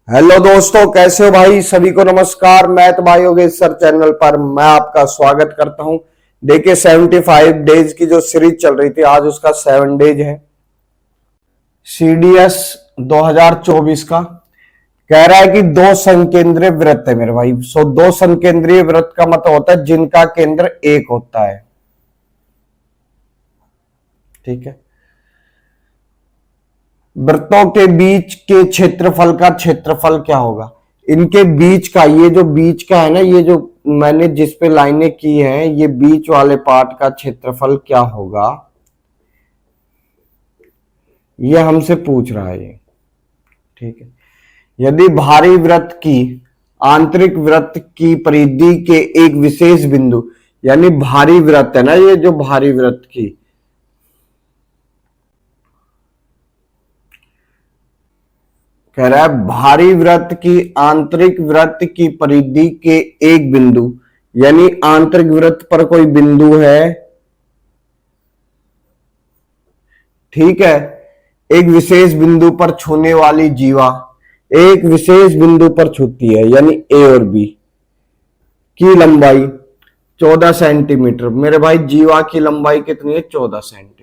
Hello दोस्तों, कैसे हो भाई? सभी को नमस्कार। मैथ भाई योगेश सर चैनल पर मैं आपका स्वागत करता हूं। देखिए 75 डेज की जो सीरीज चल रही थी, आज उसका 7 डेज है। सीडीएस 2024 का कह रहा है कि दो संकेंद्रीय वृत्त है मेरे भाई। दो संकेंद्रीय वृत्त का मतलब होता है जिनका केंद्र एक होता है। ठीक है। वृत्तों के बीच के क्षेत्रफल का क्षेत्रफल क्या होगा? इनके बीच का, ये जो बीच का है ना, ये जो मैंने जिस पे लाइनें की हैं, ये बीच वाले पार्ट का क्षेत्रफल क्या होगा, ये हमसे पूछ रहा है ये। ठीक है। यदि भारी वृत्त की आंतरिक वृत्त की परिधि के एक विशेष बिंदु, यानी भारी वृत्त है ना, ये जो भारी वृत्त की कह रहा है, भारी वृत्त की आंतरिक वृत्त की परिधि के एक बिंदु, यानी आंतरिक वृत्त पर कोई बिंदु है, ठीक है, एक विशेष बिंदु पर छूने वाली जीवा एक विशेष बिंदु पर छूती है, यानी ए और बी की लंबाई 14 सेंटीमीटर। मेरे भाई जीवा की लंबाई कितनी है? 14 सेंटीमीटर।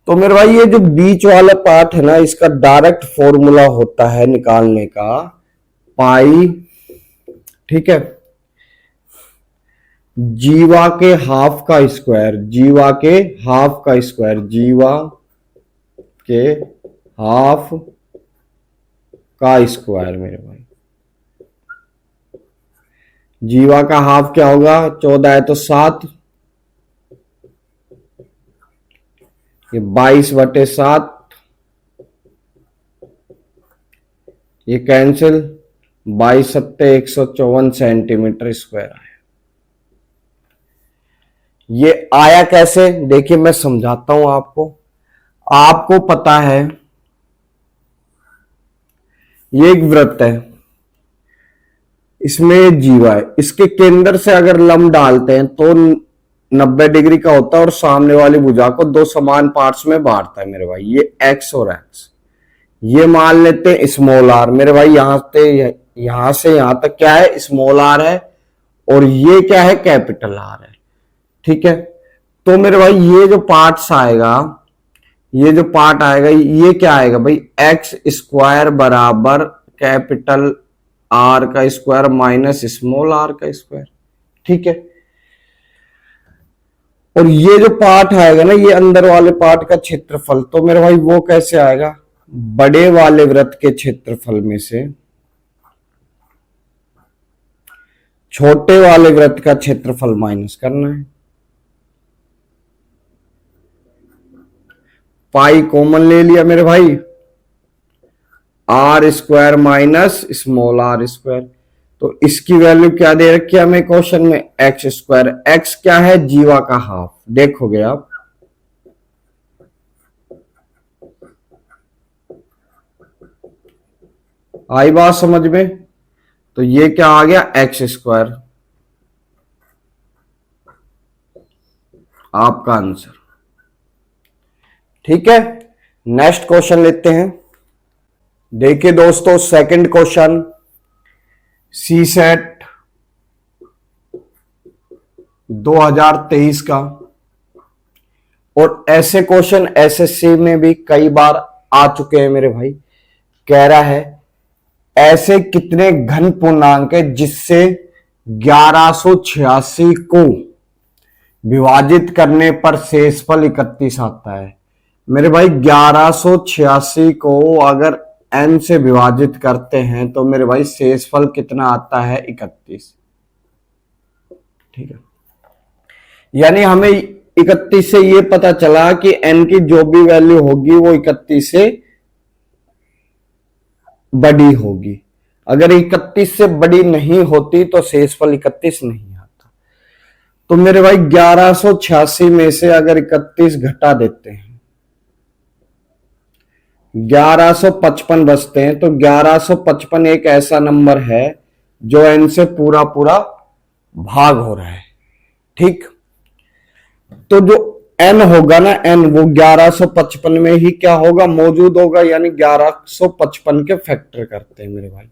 तो मेरे भाई ये जो बीच वाला पार्ट है ना, इसका डायरेक्ट फॉर्मूला होता है निकालने का पाई, ठीक है, जीवा के हाफ का स्क्वायर, जीवा के हाफ का स्क्वायर, जीवा के हाफ का स्क्वायर। मेरे भाई जीवा का हाफ क्या होगा? 14 है तो 7, ये 22/7, ये कैंसिल, 22×7 154 सेंटीमीटर स्क्वायर आया। ये आया कैसे? देखिए मैं समझाता हूं आपको। आपको पता है ये एक वृत्त है, इसमें जीवा है, इसके केंद्र से अगर लंब डालते हैं तो 90 डिग्री का होता है और सामने वाली भुजा को दो समान पार्ट्स में बांटता है। मेरे भाई ये एक्स और एक्स, ये मान लेते हैं स्मॉल आर। मेरे भाई यहां से यहां तक क्या है? स्मॉल आर है, और ये क्या है? कैपिटल आर है। ठीक है। तो मेरे भाई ये जो पार्ट्स आएगा, ये जो पार्ट आएगा, ये क्या आएगा भाई? एक्स स्क्वायर बराबर कैपिटल आर का स्क्वायर माइनस स्मॉल आर का स्क्वायर। ठीक है। और ये जो पार्ट आएगा ना, ये अंदर वाले पार्ट का क्षेत्रफल, तो मेरे भाई वो कैसे आएगा? बड़े वाले वृत्त के क्षेत्रफल में से छोटे वाले वृत्त का क्षेत्रफल माइनस करना है। पाई कॉमन ले लिया मेरे भाई, R square minus small R square. तो इसकी वैल्यू क्या दे रखी है हमें क्वेश्चन में? X square. एक्स क्या है? जीवा का हाफ। देखोगे आप, आई बात समझ में? तो ये क्या आ गया? एक्स स्क्वायर, आपका आंसर। ठीक है। नेक्स्ट क्वेश्चन लेते हैं। देखिए दोस्तों, सेकंड क्वेश्चन सी सेट 2023 का, और ऐसे क्वेश्चन एसएससी में भी कई बार आ चुके हैं मेरे भाई। कह रहा है ऐसे कितने घन पूर्णांक है जिससे 1186 को विभाजित करने पर शेषफल 31 आता है। मेरे भाई 1186 को अगर n से विभाजित करते हैं तो मेरे भाई शेषफल कितना आता है? 31। ठीक है। यानी हमें 31 से ये पता चला कि n की जो भी वैल्यू होगी वो 31 से बड़ी होगी। अगर 31 से बड़ी नहीं होती तो शेषफल 31 नहीं आता। तो मेरे भाई 1186 में से अगर 31 घटा देते हैं, 1155 बचते हैं। तो 1155 एक ऐसा नंबर है जो n से पूरा पूरा भाग हो रहा है। ठीक। तो जो एन होगा ना, एन वो 1155 में ही क्या होगा, मौजूद होगा, यानी 1155 के फैक्टर करते हैं मेरे भाई।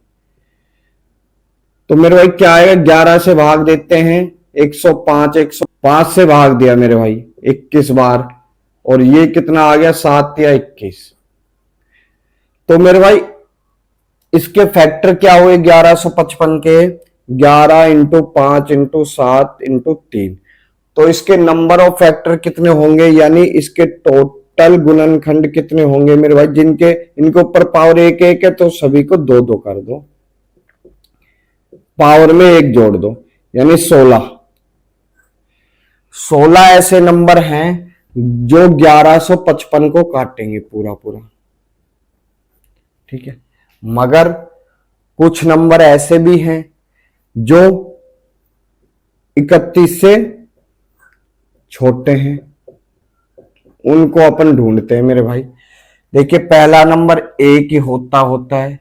तो मेरे भाई क्या आएगा, 11 से भाग देते हैं 105, 105 से भाग दिया मेरे भाई 21 बार, और ये कितना आ गया 7 या 21। तो मेरे भाई इसके फैक्टर क्या हुए 1155 के, 11 इंटू 5 इंटू 7 इंटू 3। तो इसके नंबर ऑफ फैक्टर कितने होंगे, यानी इसके टोटल गुणनखंड कितने होंगे मेरे भाई, जिनके इनके ऊपर पावर एक एक है तो सभी को दो दो कर दो, पावर में एक जोड़ दो, यानी 16। 16 ऐसे नंबर हैं जो 1155 को काटेंगे पूरा पूरा, ठीक है। मगर कुछ नंबर ऐसे भी हैं जो 31 से छोटे हैं, उनको अपन ढूंढते हैं मेरे भाई। देखिए पहला नंबर एक ही होता है,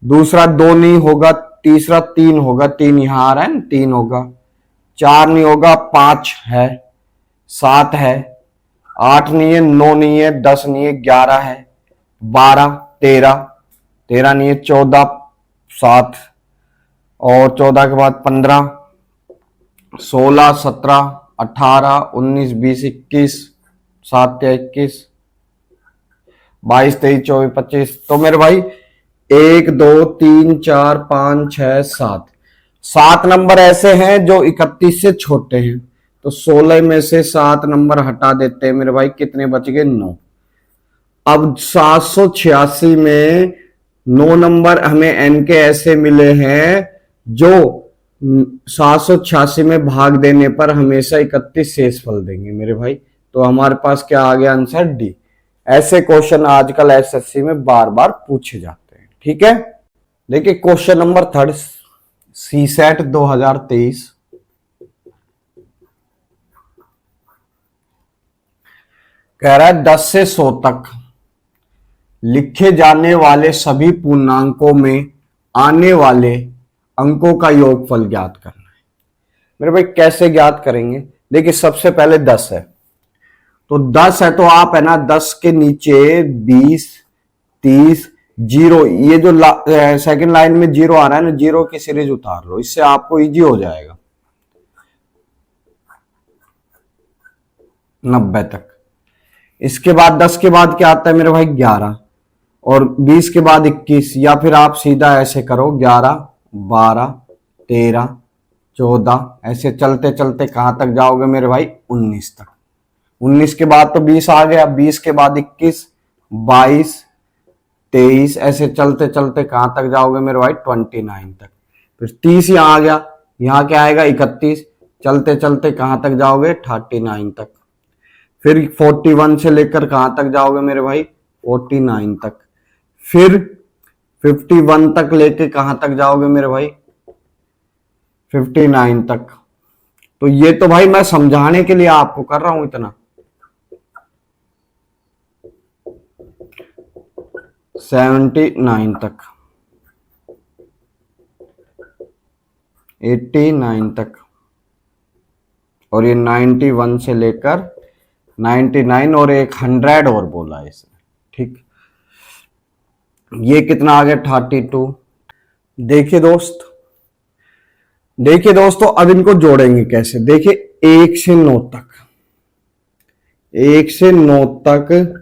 दूसरा 2 नहीं होगा, तीसरा 3 होगा, 3 यहां आ रहा है ना, 3 होगा, 4 नहीं होगा, 5 है, 7 है, 8 नहीं है, 9 नहीं है, 10 नहीं है, 11 है, 12, 13 नहीं है, 14, 7 और 14 के बाद 15, 16, 17, 18, 19, 20, 21, 7 या 21, 22, 23, 24, 25। तो मेरे भाई 1, 2, 3, 4, 5, 6, 7, 7 नंबर ऐसे हैं जो 31 से छोटे हैं। तो 16 में से 7 नंबर हटा देते हैं मेरे भाई, कितने बच गए 9। अब 786 में 9 नंबर हमें एन के ऐसे मिले हैं जो 786 में भाग देने पर हमेशा 31 शेषफल देंगे मेरे भाई। तो हमारे पास क्या आ गया आंसर, डी। ऐसे क्वेश्चन आजकल एसएससी में बार बार पूछे जाते हैं, ठीक है। देखिए क्वेश्चन नंबर 3 सीसेट 2023, कह रहा है 10 से 100 तक लिखे जाने वाले सभी पूर्णांकों में आने वाले अंकों का योगफल ज्ञात करना है। मेरे भाई कैसे ज्ञात करेंगे, देखिए सबसे पहले 10 है, तो 10 है तो आप है ना 10 के नीचे 20, 30, 0, ये जो सेकंड लाइन में 0 आ रहा है ना, 0 की सीरीज उतार लो, इससे आपको इजी हो जाएगा 90 तक। इसके बाद 10 के बाद क्या आता है मेरे भाई 11, और 20 के बाद 21, या फिर आप सीधा ऐसे करो 11, 12, 13, 14, ऐसे चलते चलते कहां तक जाओगे मेरे भाई 19 तक। 19 के बाद तो 20 आ गया, 20 के बाद 21, 22, 23, ऐसे चलते चलते कहां तक जाओगे मेरे भाई 29 तक। फिर 30 यहां आ गया, यहां क्या आएगा 31, चलते चलते कहां तक जाओगे 39 तक। फिर 41 से लेकर कहां तक जाओगे मेरे भाई 49 तक। फिर 51 तक लेके कहां तक जाओगे मेरे भाई 59 तक। तो ये तो भाई मैं समझाने के लिए आपको कर रहा हूं इतना। 79 तक, 89 तक, और ये 91 से लेकर 99 और एक 100 और बोला है इसने, ठीक। ये कितना आ गया 32। देखिए दोस्तों अब इनको जोड़ेंगे कैसे, देखिए 1 से 9 तक, 1 से 9 तक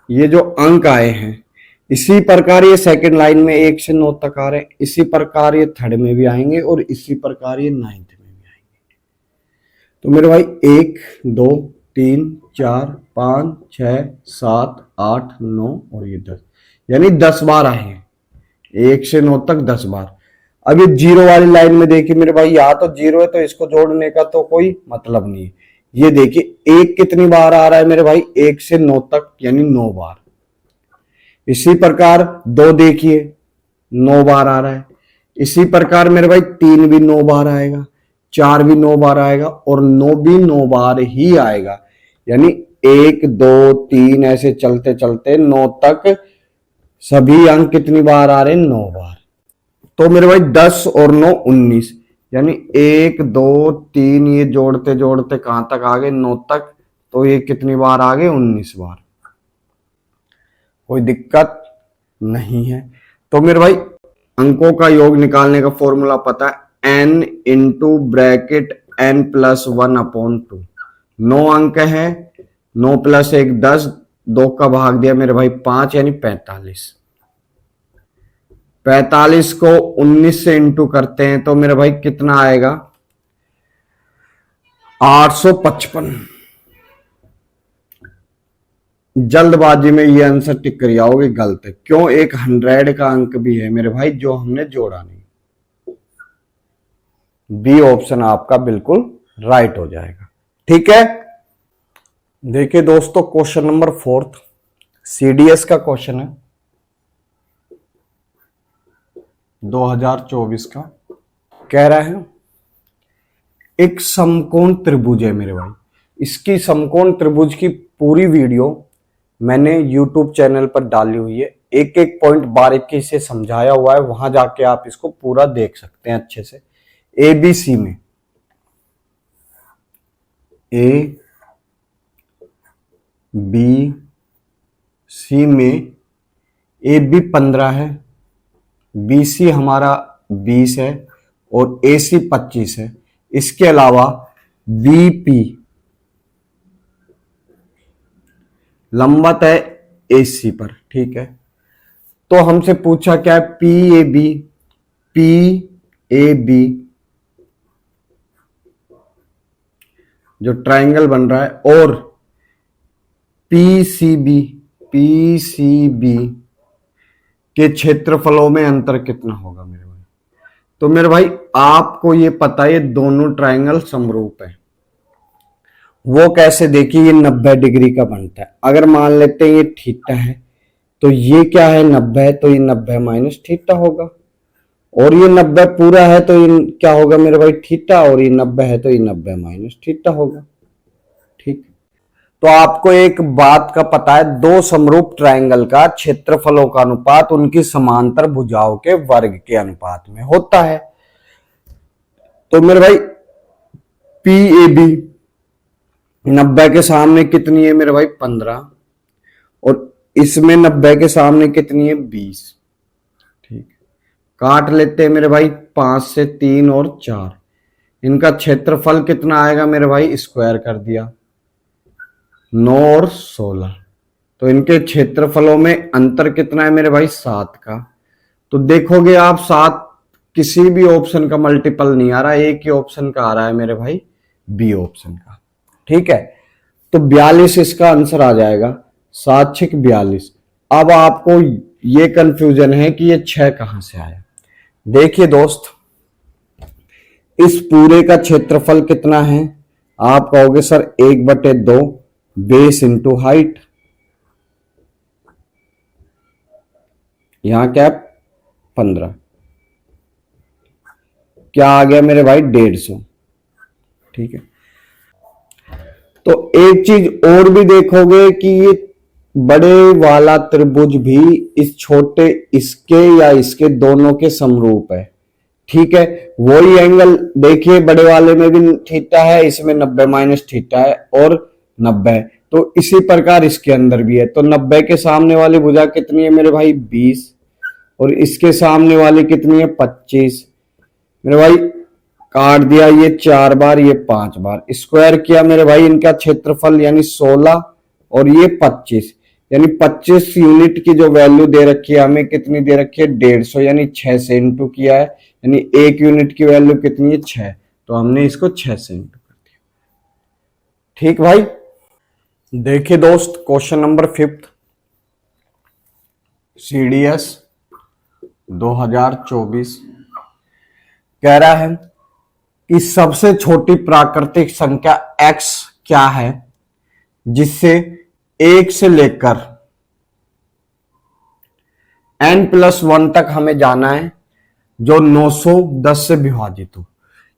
ये जो अंक आए हैं, इसी प्रकार ये सेकंड लाइन में 1 से 9 तक आ रहे हैं, इसी प्रकार ये थर्ड में भी आएंगे, और इसी प्रकार ये 9th में भी आएंगे। तो मेरे भाई 1, 2, 3, 4, 5, 6, 7, 8, 9 और ये 10, यानी 10 बार आए हैं, 1 से 9 तक 10 बार। अब ये 0 वाली लाइन में देखिए मेरे भाई, यहां तो 0 है तो इसको जोड़ने का तो कोई मतलब नहीं है। ये देखिए 1 कितनी बार आ रहा है मेरे भाई 1 से 9 तक, यानी 9 बार। इसी प्रकार 2 देखिए 9 बार आ रहा है, इसी प्रकार मेरे भाई 3 भी 9 बार आएगा, 4 भी 9 बार आएगा, और 9 भी 9 बार ही आएगा, यानी 1, 2, 3 ऐसे चलते चलते 9 तक सभी अंक कितनी बार आ रहे हैं 9 बार। तो मेरे भाई 10 और 9 19, यानी 1 2 3 ये जोड़ते जोड़ते कहां तक आ गए, 9 तक। तो ये कितनी बार आ गए, 19 बार। कोई दिक्कत नहीं है। तो मेरे भाई अंकों का योग निकालने का फॉर्मूला पता है, n इंटू ब्रैकेट n+1/2। 9 अंक है, 9 + 1 10, 2 का भाग दिया मेरे भाई 5 यानी 45। 45 को 19 से इंटू करते हैं तो मेरे भाई कितना आएगा, 855। जल्दबाजी में ये आंसर टिक कर आओगे, गलत है। क्यों, एक 100 का अंक भी है मेरे भाई जो हमने जोड़ा नहीं। बी ऑप्शन आपका बिल्कुल राइट हो जाएगा। ठीक है, देखिए दोस्तों क्वेश्चन नंबर 4 सीडीएस का क्वेश्चन है 2024 का। कह रहा है एक समकोण त्रिभुज है मेरे भाई। इसकी समकोण त्रिभुज की पूरी वीडियो मैंने YouTube चैनल पर डाली हुई है, एक एक पॉइंट बारीकी से समझाया हुआ है, वहां जाके आप इसको पूरा देख सकते हैं अच्छे से। ABC में ABC में AB 15 है, BC हमारा 20 है और AC 25 है। इसके अलावा BP लंबवत है AC पर। ठीक है, तो हमसे पूछा क्या है, PAB जो ट्रायंगल बन रहा है और PCB के क्षेत्रफलों में अंतर कितना होगा मेरे भाई। तो मेरे भाई आपको ये पता है ये दोनों ट्रायंगल समरूप है। वो कैसे, देखिए ये 90 डिग्री का बनता है। अगर मान लेते हैं ये थीटा है तो ये क्या है 90 है, तो ये 90 माइनस थीटा होगा। और ये 90 पूरा है तो ये क्या होगा मेरे भाई थीटा, और ये 90 है तो ये 90 माइनस थीटा होगा। ठीक, तो आपको एक बात का पता है, दो समरूप ट्रायंगल का क्षेत्रफलों का अनुपात उनकी समांतर भुजाओं के वर्ग के अनुपात में होता है। तो मेरे भाई PAB 90 के सामने कितनी है मेरे भाई 15, और इसमें 90 के सामने कितनी है 20। ठीक, काट लेते हैं मेरे भाई 5 से 3 और 4। इनका क्षेत्रफल कितना आएगा मेरे भाई, स्क्वायर कर दिया 9 और 16। तो इनके क्षेत्रफलों में अंतर कितना है मेरे भाई 7 का। तो देखोगे आप 7 किसी भी ऑप्शन का मल्टीपल नहीं आ रहा, एक ही ऑप्शन का आ रहा है मेरे भाई बी ऑप्शन का। ठीक है, तो 42 इसका आंसर आ जाएगा, 7 6 42। अब आपको ये कंफ्यूजन है कि ये 6 कहां से आया। देखिए दोस्त, इस पूरे का क्षेत्रफल कितना है, आप कहोगे सर 1/2 बेस इंटू हाइट। यहां क्या 15, क्या आ गया मेरे भाई 150। ठीक है, तो एक चीज और भी देखोगे कि ये बड़े वाला त्रिभुज भी इस छोटे इसके या इसके दोनों के समरूप है। ठीक है, वही एंगल देखिए बड़े वाले में भी थीटा है, इसमें 90 माइनस थीटा है और 90 है। तो इसी प्रकार इसके अंदर भी है। तो 90 के सामने वाली भुजा कितनी है मेरे भाई 20, और इसके सामने वाली कितनी है 25। मेरे भाई काट दिया ये 4 बार, ये 5 बार, स्क्वायर किया मेरे भाई इनका क्षेत्रफल यानी 16 और ये 25, यानी 25 यूनिट की जो वैल्यू दे रखी है हमें कितनी दे रखी है 150, यानी 6 से इंटू किया है, यानी 1 यूनिट की वैल्यू कितनी है 6, तो हमने इसको 6 से इंटू कर दिया। ठीक भाई, देखिए दोस्त क्वेश्चन नंबर 5 CDS 2024 कह रहा है कि सबसे छोटी प्राकृतिक संख्या x क्या है जिससे 1 से लेकर n+1 तक हमें जाना है, जो 910 से विभाजित हो।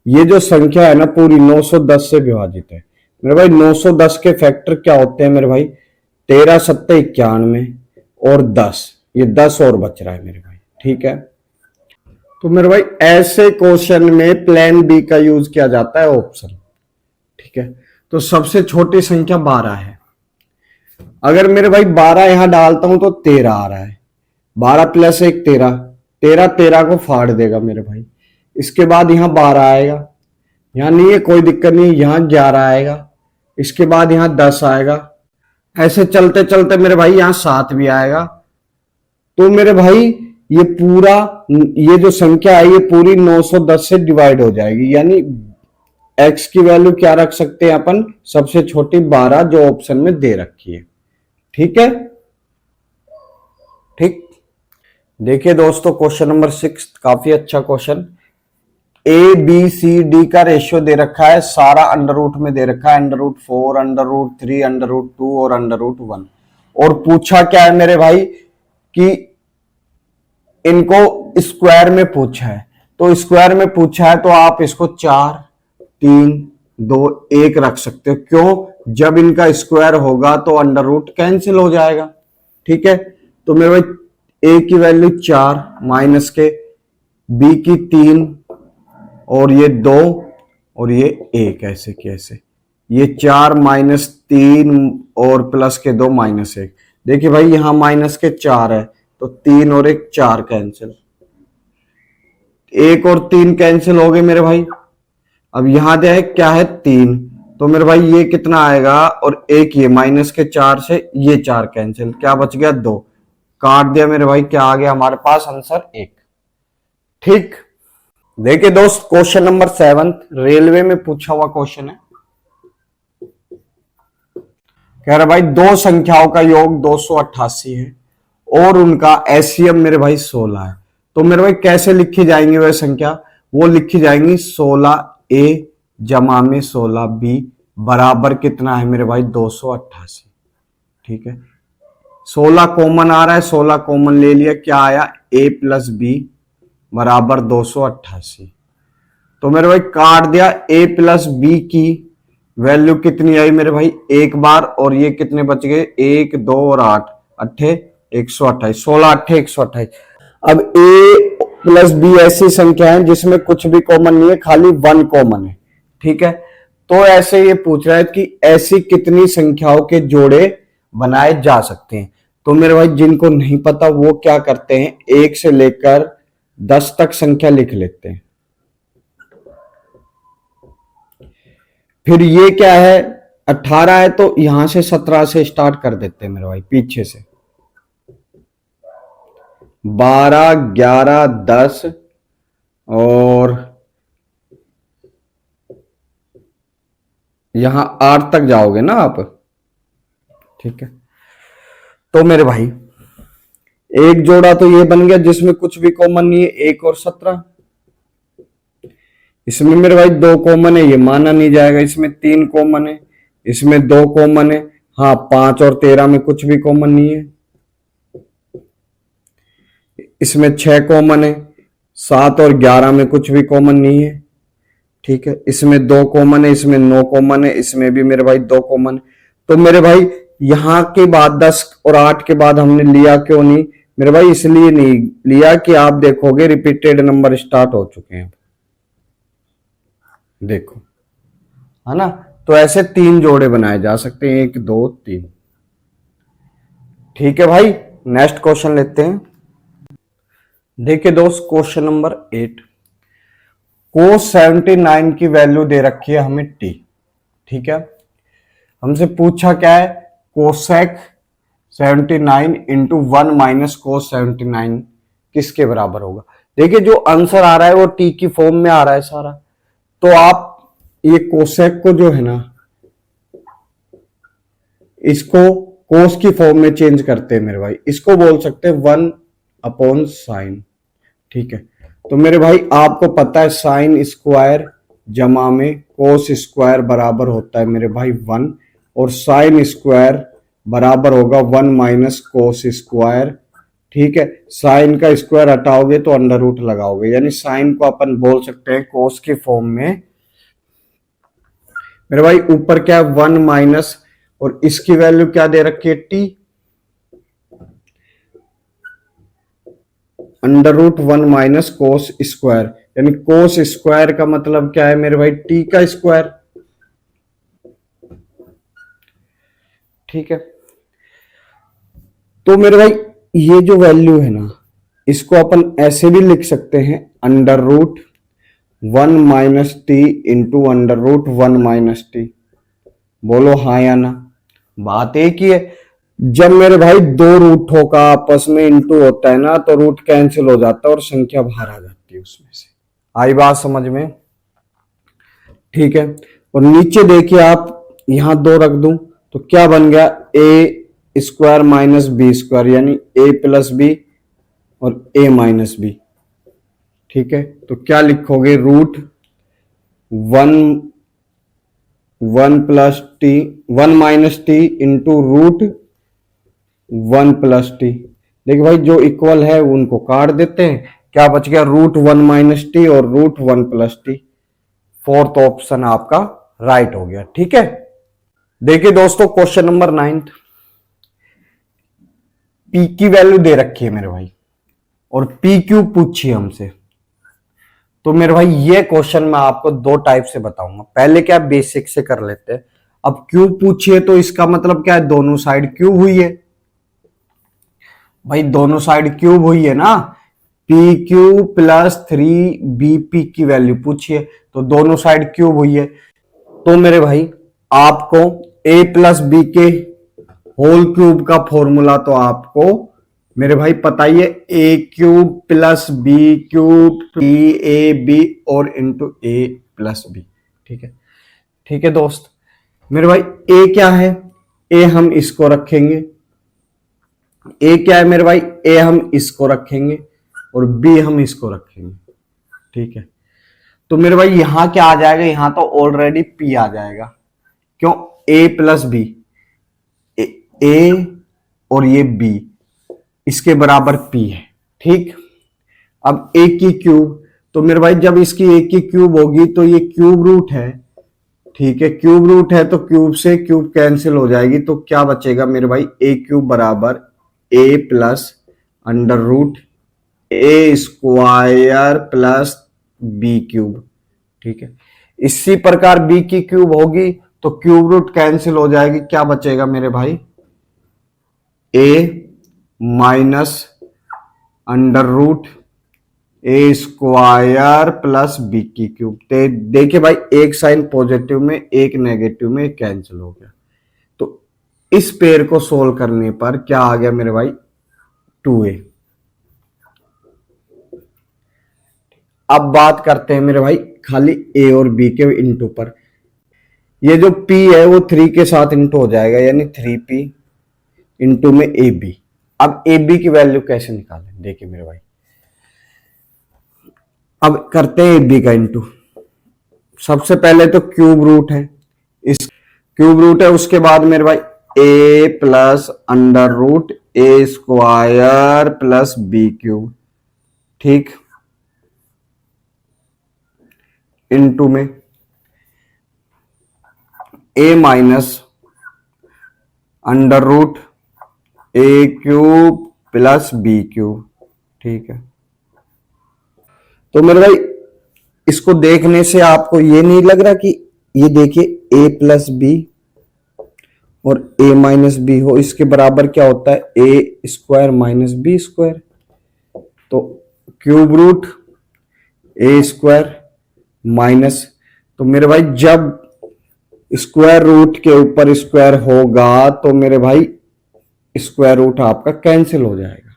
ये जो संख्या है ना पूरी 910 से विभाजित है मेरे भाई। 910 के फैक्टर क्या होते हैं मेरे भाई, 13 7 91 और 10, ये 10 और बच रहा है मेरे भाई। ठीक है, तो मेरे भाई ऐसे क्वेश्चन में प्लान बी का यूज किया जाता है, ऑप्शन। ठीक है, तो सबसे छोटी संख्या 12 है। अगर मेरे भाई 12 यहां डालता हूं तो 13 आ रहा है। 12 प्लस 1 13, 13 13 को फाड़ देगा मेरे भाई। इसके बाद यहां 12 आएगा, यहां नहीं है कोई दिक्कत नहीं, यहां 11 आएगा, इसके बाद यहां 10 आएगा, ऐसे चलते चलते मेरे भाई यहां 7 भी आएगा। तो मेरे भाई ये पूरा, ये जो संख्या है ये पूरी 910 से डिवाइड हो जाएगी, यानी x की वैल्यू क्या रख सकते हैं अपन, सबसे छोटी 12 जो ऑप्शन में दे रखी है। ठीक है, ठीक। देखिए दोस्तों क्वेश्चन नंबर 6 काफी अच्छा question. A B C D का रेशियो दे रखा है, सारा अंडर रूट में दे रखा है, under root 4, under root 3, under root 2 और अंडर रूट 1। और पूछा क्या है मेरे भाई कि इनको स्क्वायर में पूछा है। तो स्क्वायर में पूछा है तो आप इसको 4 3 2 1 रख सकते हो। क्यों? जब इनका स्क्वायर होगा तो अंडर रूट कैंसिल हो जाएगा। ठीक है, तो मेरे भाई ए की वैल्यू 4 माइनस के, बी की 3 और ये 2 और ये 1, ऐसे कैसे, ये 4 माइनस 3 और प्लस के 2 माइनस 1। देखिए भाई यहां माइनस के 4 है तो 3 और 1 4 कैंसिल, 1 और 3 कैंसिल हो गए मेरे भाई। अब यहां दे है क्या है 3, तो मेरे भाई ये कितना आएगा, और एक ये माइनस के 4 से ये 4 कैंसिल, क्या बच गया 2, काट दिया मेरे भाई, क्या आ गया हमारे पास आंसर 1। ठीक। देखिए दोस्त क्वेश्चन नंबर 7 रेलवे में पूछा हुआ क्वेश्चन है। कह रहा भाई दो संख्याओं का योग 288 है और उनका एससीएम मेरे भाई 16 है। तो मेरे भाई कैसे लिखी जाएंगी वह संख्या, वो लिखी जाएंगी 16a जमा में 16b बराबर कितना है मेरे भाई 288। ठीक है, 16 कॉमन आ रहा है, 16 कॉमन ले लिया, क्या आया a प्लस बी बराबर 288। तो मेरे भाई काट दिया, a प्लस बी की वैल्यू कितनी आई मेरे भाई एक बार, और ये कितने बच गए 1 2 और 8 अट्ठे 128, 16 अट्ठे 128। अब a प्लस बी ऐसी संख्या है जिसमें कुछ भी कॉमन नहीं है, खाली 1 कॉमन है। ठीक है, तो ऐसे ये पूछ रहा है कि ऐसी कितनी संख्याओं के जोड़े बनाए जा सकते हैं। तो मेरे भाई जिनको नहीं पता वो क्या करते हैं, 1 से लेकर 10 तक संख्या लिख लेते हैं। फिर ये क्या है 18 है तो यहां से 17 से स्टार्ट कर देते हैं मेरे भाई, पीछे से 12 11 10 और यहां 8 तक जाओगे ना आप। ठीक है, तो मेरे भाई एक जोड़ा तो ये बन गया जिसमें कुछ भी कॉमन नहीं है, 1 और 17। इसमें मेरे भाई 2 कॉमन है, ये माना नहीं जाएगा। इसमें 3 कॉमन है, इसमें 2 कॉमन है, हाँ 5 और 13 में कुछ भी कॉमन नहीं है। इसमें 6 कॉमन है, 7 और 11 में कुछ भी कॉमन नहीं है। ठीक है, इसमें 2 कॉमन है, इसमें 9 कॉमन है, इसमें भी मेरे भाई 2 कॉमन है। तो मेरे भाई यहां के बाद 10 और 8 के बाद हमने लिया क्यों नहीं मेरे भाई, इसलिए नहीं लिया कि आप देखोगे रिपीटेड नंबर स्टार्ट हो चुके हैं, देखो है ना। तो ऐसे 3 जोड़े बनाए जा सकते हैं, 1 2 3। ठीक है भाई, नेक्स्ट क्वेश्चन लेते हैं। देखिए दोस्त क्वेश्चन नंबर 8, कोस 79 की वैल्यू दे रखी है हमें t। ठीक है, हमसे पूछा क्या है, कोसेक 79 इंटू 1 माइनस कोस 79 किसके बराबर होगा। देखिए जो आंसर आ रहा है वो t की फॉर्म में आ रहा है सारा, तो आप ये कोसेक को जो है ना इसको कोस की फॉर्म में चेंज करते हैं मेरे भाई, इसको बोल सकते हैं 1 अपॉन साइन। ठीक है, तो मेरे भाई आपको पता है साइन स्क्वायर जमा में कोस स्क्वायर बराबर होता है मेरे भाई 1, और साइन स्क्वायर बराबर होगा 1 माइनस कोस स्क्वायर। ठीक है, साइन का स्क्वायर हटाओगे तो अंडर रूट लगाओगे, यानी साइन को अपन बोल सकते हैं कोस की फॉर्म में मेरे भाई। ऊपर क्या है 1 माइनस, और इसकी वैल्यू क्या दे रखी है t, under root 1 minus cos square, यानी कोस स्क्वायर का मतलब क्या है मेरे भाई, टी का स्क्वायर। ठीक है, तो मेरे भाई ये जो वैल्यू है ना, इसको अपन ऐसे भी लिख सकते हैं, under root 1 minus T into under root 1 minus T. बोलो हाँ या ना। बात एक ही है, जब मेरे भाई दो रूटों का आपस में इंटू होता है ना, तो रूट कैंसिल हो जाता है और संख्या बाहर आ जाती है उसमें से। आई बात समझ में? ठीक है, और नीचे देखिए आप, यहां दो रख दूं तो क्या बन गया, ए स्क्वायर माइनस बी स्क्वायर, यानी ए प्लस बी और ए माइनस बी। ठीक है, तो क्या लिखोगे, root 1 plus T 1 minus T into root 1 plus T. देखिए भाई, जो इक्वल है उनको काट देते हैं, क्या बच गया, रूट 1 माइनस टी और root 1 plus T. Fourth option आपका राइट हो गया। ठीक है, देखिए दोस्तों क्वेश्चन नंबर 9, पी की वैल्यू दे रखी है मेरे भाई और पी क्यूब पूछिए हमसे। तो मेरे भाई ये क्वेश्चन मैं आपको दो टाइप से बताऊंगा। पहले क्या बेसिक से कर लेते हैं। अब क्यूब पूछिए तो इसका मतलब क्या है, दोनों साइड क्यूब हुई है भाई, दोनों साइड क्यूब हुई है ना। पी क्यू प्लस 3bp की वैल्यू पूछिए तो दोनों साइड क्यूब हुई है। तो मेरे भाई आपको a प्लस बी के होल क्यूब का फॉर्मूला तो आपको मेरे भाई पता ही है, A cube plus B cube P A B और इंटू ए प्लस बी। ठीक है, ठीक है दोस्त, मेरे भाई ए क्या है, ए हम इसको रखेंगे, ए क्या है मेरे भाई, ए हम इसको रखेंगे और बी हम इसको रखेंगे। ठीक है, तो मेरे भाई यहां क्या आ जाएगा, यहां तो ऑलरेडी पी आ जाएगा, क्यों, ए प्लस बी, ए और ये बी इसके बराबर पी है। ठीक, अब ए की क्यूब, तो मेरे भाई जब इसकी ए की क्यूब होगी तो ये क्यूब रूट है। ठीक है, क्यूब रूट है तो क्यूब से क्यूब कैंसिल हो जाएगी, तो क्या बचेगा मेरे भाई, ए क्यूब बराबर ए plus under root A square plus B cube. ठीक है, इसी प्रकार बी की क्यूब होगी तो क्यूब रूट कैंसिल हो जाएगी, क्या बचेगा मेरे भाई, ए minus under root A square plus B की क्यूब। देखिए भाई, एक साइन पॉजिटिव में एक नेगेटिव में कैंसिल हो गया, तो इस पेयर को सोल्व करने पर क्या आ गया मेरे भाई, 2a। अब बात करते हैं मेरे भाई खाली a और b के इंटू पर। ये जो p है वो 3 के साथ इंटू हो जाएगा, यानी 3p इंटू में ab। अब ab की वैल्यू कैसे निकालें, देखिए मेरे भाई, अब करते हैं ab का इंटू। सबसे पहले तो क्यूब रूट है, इस क्यूब रूट है, उसके बाद मेरे भाई a plus under root A square plus B cube. ठीक, इनटू में a minus under root A cube plus B cube. ठीक है, तो मेरे भाई इसको देखने से आपको ये नहीं लग रहा कि ये देखिए a प्लस बी और a माइनस बी हो, इसके बराबर क्या होता है, ए स्क्वायर माइनस बी स्क्वायर। तो cube root A square minus, तो मेरे भाई जब स्क्वायर रूट के ऊपर स्क्वायर होगा तो मेरे भाई स्क्वायर रूट आपका कैंसिल हो जाएगा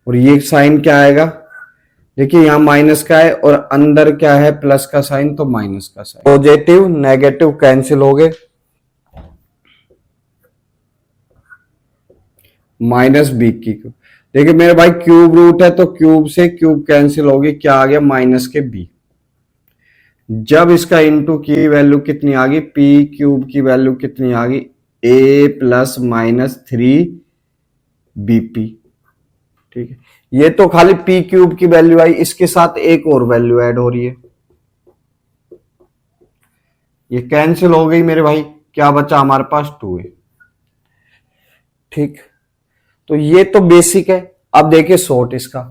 और ये साइन क्या आएगा, देखिए यहां माइनस का है और अंदर क्या है, प्लस का साइन, तो माइनस का साइन, पॉजिटिव नेगेटिव कैंसिल हो गए, माइनस बी की क्यूब। देखिए मेरे भाई क्यूब रूट है तो क्यूब से क्यूब कैंसिल हो गई, क्या आ गया, माइनस के बी। जब इसका इंटू की वैल्यू कितनी आ गई, पी क्यूब की वैल्यू कितनी आ गई, ए प्लस माइनस 3bp। ठीक है, ये तो खाली पी क्यूब की वैल्यू आई, इसके साथ एक और वैल्यू ऐड हो रही है, ये कैंसिल हो गई मेरे भाई, क्या बचा हमारे पास 2a। ठीक, तो ये तो बेसिक है। अब देखिए शॉर्ट इसका।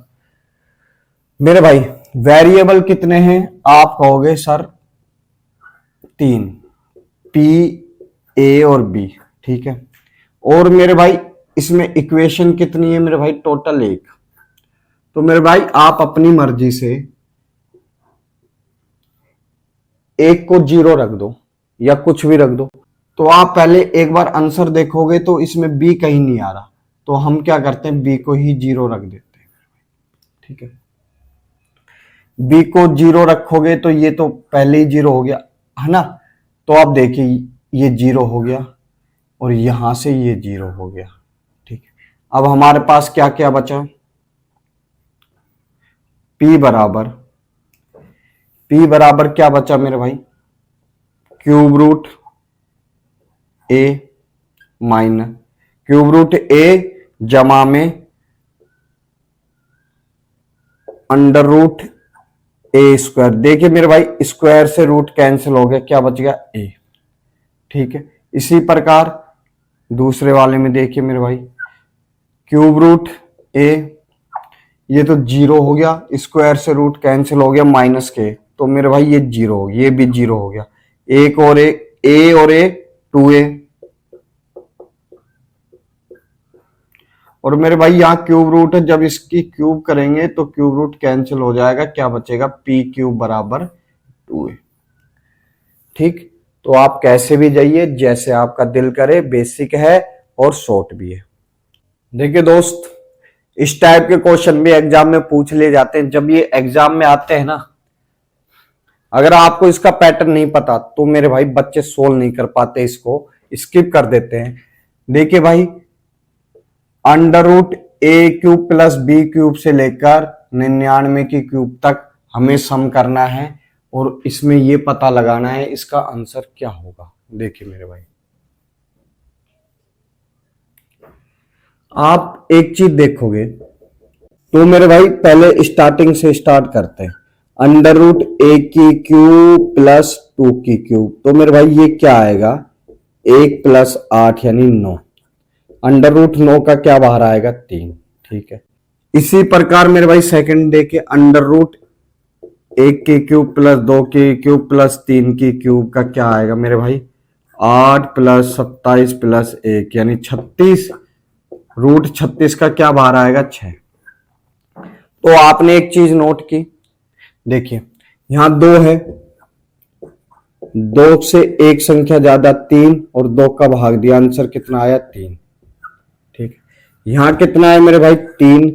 मेरे भाई वेरिएबल कितने हैं आप कहोगे सर 3, पी, ए और बी, ठीक है। और मेरे भाई इसमें इक्वेशन कितनी है मेरे भाई, टोटल 1। तो मेरे भाई आप अपनी मर्जी से एक को 0 रख दो या कुछ भी रख दो। तो आप पहले एक बार आंसर देखोगे तो इसमें बी कहीं नहीं आ रहा, तो हम क्या करते हैं बी को ही 0 रख देते हैं, ठीक है। बी को 0 रखोगे तो ये तो पहले ही 0 हो गया है ना। तो आप देखिए ये 0 हो गया और यहां से ये 0 हो गया, ठीक है। अब हमारे पास क्या क्या बचा, P बराबर क्या बचा मेरे भाई, क्यूब रूट ए माइनस क्यूब रूट ए जमा में अंडर रूट ए स्क्वायर। देखिए मेरे भाई स्क्वायर से रूट कैंसिल हो गया, क्या बच गया ए, ठीक है। इसी प्रकार दूसरे वाले में देखिए मेरे भाई क्यूब रूट ए, ये तो 0 हो गया, स्क्वायर से रूट कैंसिल हो गया माइनस के, तो मेरे भाई ये 0 हो गया, ये भी 0 हो गया। एक और ए और ए 2a, और मेरे भाई यहाँ क्यूब रूट है, जब इसकी क्यूब करेंगे तो क्यूब रूट कैंसिल हो जाएगा, क्या बचेगा पी क्यूब बराबर 2a, ठीक। तो आप कैसे भी जाइए जैसे आपका दिल करे, बेसिक है और शॉर्ट भी है। देखिए दोस्त इस टाइप के क्वेश्चन भी एग्जाम में पूछ लिए जाते हैं। जब ये एग्जाम में आते हैं ना, अगर आपको इसका पैटर्न नहीं पता तो मेरे भाई बच्चे सोल्व नहीं कर पाते, इसको स्किप कर देते हैं। देखिए भाई under root A cube plus B cube से लेकर 99 की क्यूब तक हमें सम करना है और इसमें ये पता लगाना है इसका आंसर क्या होगा। देखिए मेरे भाई आप एक चीज देखोगे तो मेरे भाई पहले स्टार्टिंग से स्टार्ट करते हैं। अंडर रूट ए की क्यूब प्लस 2 की क्यूब, तो मेरे भाई ये क्या आएगा 1 प्लस 8 यानी 9। अंडर रूट 9 का क्या बाहर आएगा 3, ठीक है। इसी प्रकार मेरे भाई सेकंड देखिए अंडर रूट 1 की क्यूब प्लस 2 की क्यूब प्लस 3 की क्यूब का क्या आएगा मेरे भाई 8 प्लस 27 प्लस 1 यानी 36, रूट 36 का क्या बाहर आएगा 6। तो आपने एक चीज नोट की, देखिए यहां 2 है, 2 से एक संख्या ज्यादा 3 और 2 का भाग दिया, आंसर कितना आया 3, ठीक। यहां कितना है मेरे भाई 3,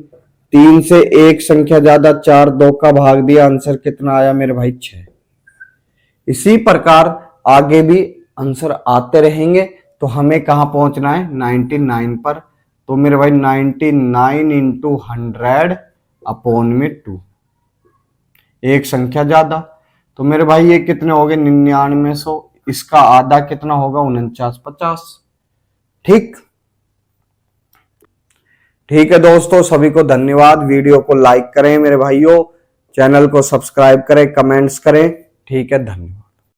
3 से एक संख्या ज्यादा 4, 2 का भाग दिया, आंसर कितना आया मेरे भाई 6। इसी प्रकार आगे भी आंसर आते रहेंगे। तो हमें कहां पहुंचना है 99 पर। तो मेरे भाई 99 इंटू 100 अपॉन में 2, एक संख्या ज्यादा, तो मेरे भाई ये कितने हो गए 9900, इसका आधा कितना होगा 4950, ठीक। ठीक है दोस्तों, सभी को धन्यवाद। वीडियो को लाइक करें मेरे भाइयों, चैनल को सब्सक्राइब करें, कमेंट्स करें, ठीक है, धन्यवाद।